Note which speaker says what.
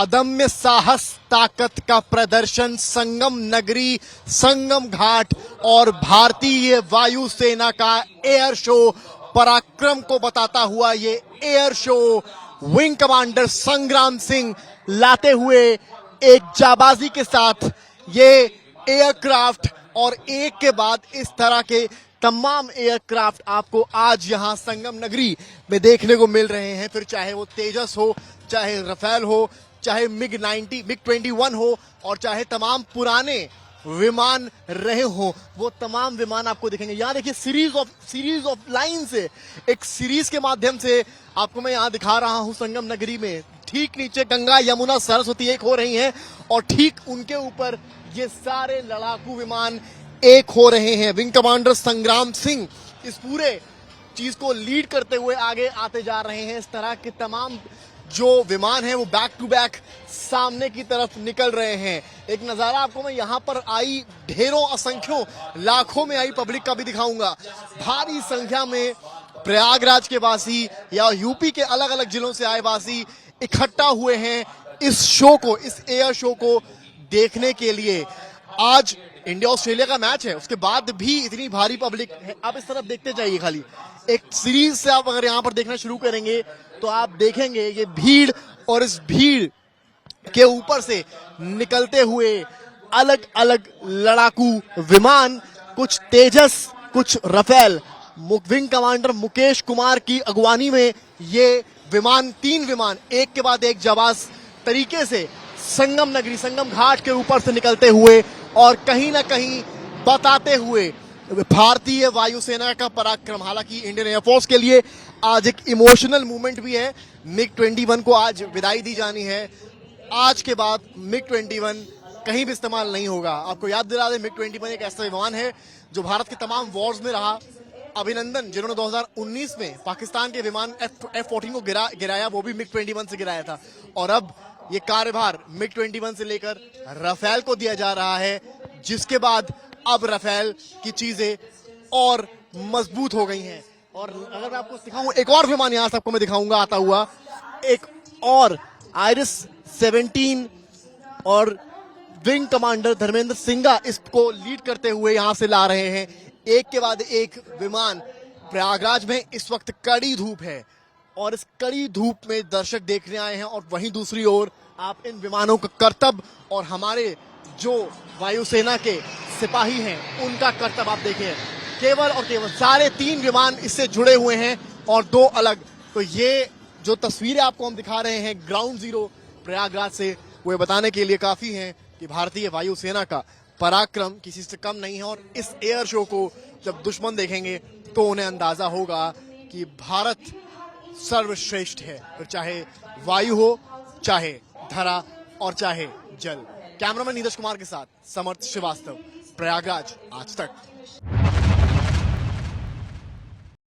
Speaker 1: अदम्य साहस ताकत का प्रदर्शन संगम नगरी, संगम घाट और भारतीय वायुसेना का एयर शो पराक्रम को बताता हुआ ये एयर शो विंग कमांडर संग्राम सिंह लाते हुए एक जाबाजी के साथ ये एयरक्राफ्ट और एक के बाद इस तरह के तमाम एयरक्राफ्ट आपको आज यहां संगम नगरी में देखने को मिल रहे हैं। फिर चाहे वो तेजस हो, चाहे रफेल हो, चाहे मिग 21 हो और चाहे तमाम पुराने विमान रहे हो, वो तमाम विमान आपको दिखेंगे। यहाँ देखिए सीरीज ऑफ लाइन से एक सीरीज के माध्यम से आपको मैं यहाँ दिखा रहा हूँ संगम नगरी में। ठीक नीचे गंगा यमुना सरस्वती एक हो रही हैं और ठीक उनके ऊपर ये सारे लड़ाकू विमान एक हो रहे हैं। विंग कमांडर संग्राम सिंह इस पूरे चीज को लीड करते हुए आगे आते जा रहे हैं। इस तरह के तमाम जो विमान हैं वो बैक टू बैक सामने की तरफ निकल रहे हैं। एक नजारा आपको मैं यहाँ पर आई ढेरों असंख्यों लाखों में आई पब्लिक का भी दिखाऊंगा। भारी संख्या में प्रयागराज के वासी या यूपी के अलग अलग जिलों से आए वासी इकट्ठा हुए हैं इस शो को, इस एयर शो को देखने के लिए। आज इंडिया ऑस्ट्रेलिया का मैच है, उसके बाद भी इतनी भारी पब्लिक है। आप इस तरफ देखते जाइए, खाली एक सीरीज से आप अगर यहाँ पर देखना शुरू करेंगे तो आप देखेंगे ये भीड़ और इस भीड़ के ऊपर से निकलते हुए अलग अलग लड़ाकू विमान, कुछ तेजस, कुछ Rafale. Wing commander Mukesh Kumar की अगवानी में ये विमान, 3 विमान एक के बाद एक जाबाज तरीके से संगम नगरी, संगम घाट के ऊपर से निकलते हुए और कहीं ना कहीं बताते हुए भारतीय वायुसेना का पराक्रम। हालांकि इंडियन एयरफोर्स के लिए आज एक इमोशनल मूवमेंट भी है। मिग 21 को आज विदाई दी जानी है। आज के बाद मिग 21 कहीं भी इस्तेमाल नहीं होगा। आपको याद दिला दें, मिग 21 एक ऐसा विमान है जो भारत के तमाम वॉर्स में रहा। अभिनंदन जिन्होंने 2019 में पाकिस्तान के विमान F-14 को गिराया, वो भी मिग 21 से गिराया था। और अब ये कार्यभार मिग 21 से लेकर रफेल को दिया जा रहा है, जिसके बाद अब रफेल की चीजें और मजबूत हो गई हैं। और अगर मैं आपको दिखाऊं एक और विमान यहां से आपको मैं दिखाऊंगा आता हुआ, एक और आइरिस 17 और विंग कमांडर धर्मेंद्र सिंघा इसको लीड करते हुए यहां से ला रहे हैं। एक के बाद एक विमान। प्रयागराज में इस वक्त कड़ी धूप है और इस कड़ी धूप में दर्शक देखने आए हैं और वहीं दूसरी ओर आप इन विमानों का कर्तव्य और हमारे जो वायुसेना के सिपाही हैं उनका कर्तव्य आप देखें। केवल और केवल सारे 3 विमान इससे जुड़े हुए हैं और 2 अलग। तो ये जो तस्वीरें आपको हम दिखा रहे हैं ग्राउंड जीरो प्रयागराज से, वो बताने के लिए काफी हैं कि भारतीय वायुसेना का पराक्रम किसी से कम नहीं है। और इस एयर शो को जब दुश्मन देखेंगे तो उन्हें अंदाजा होगा कि भारत सर्वश्रेष्ठ है, फिर चाहे वायु हो, चाहे धरा और चाहे जल। कैमरामैन नीरज कुमार के साथ समर्थ श्रीवास्तव, प्रयागराज आज तक।